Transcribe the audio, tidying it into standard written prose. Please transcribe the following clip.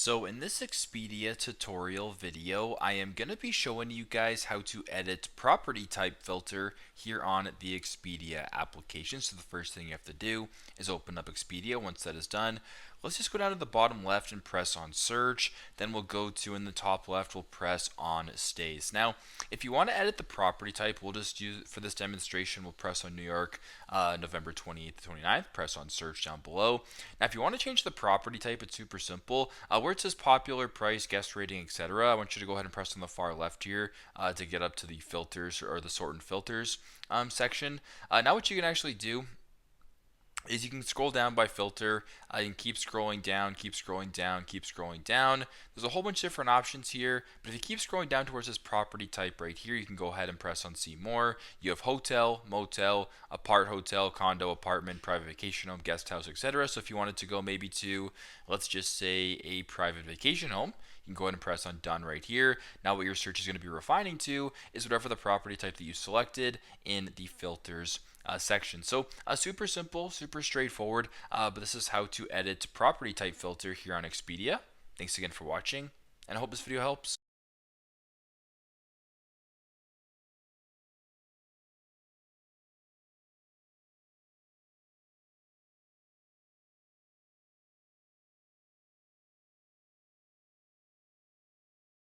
So in this Expedia tutorial video, I am going to be showing you guys how to edit property type filter here on the Expedia application. So the first thing you have to do is open up Expedia. Once that is done, let's just go down to the bottom left and press on search. Then we'll go to in the top left, we'll press on stays. Now, if you want to edit the property type, we'll just use for this demonstration, we'll press on New York, November 28th to 29th, press on search down below. Now, if you want to change the property type, it's super simple. Where it says popular, price, guest rating, etc., I want you to go ahead and press on the far left here to get up to the filters or the sort and filters section. Now what you can actually do is you can scroll down by filter. You can keep scrolling down, keep scrolling down, keep scrolling down. There's a whole bunch of different options here, but if you keep scrolling down towards this property type right here, you can go ahead and press on see more. You have hotel, motel, apart hotel, condo, apartment, private vacation home, guest house, etc. So if you wanted to go maybe to, let's just say, a private vacation home, you can go ahead and press on done right here. Now what your search is going to be refining to is whatever the property type that you selected in the filters section. So super simple, super straightforward, but this is how to edit property type filter here on Expedia. Thanks again for watching, and I hope this video helps.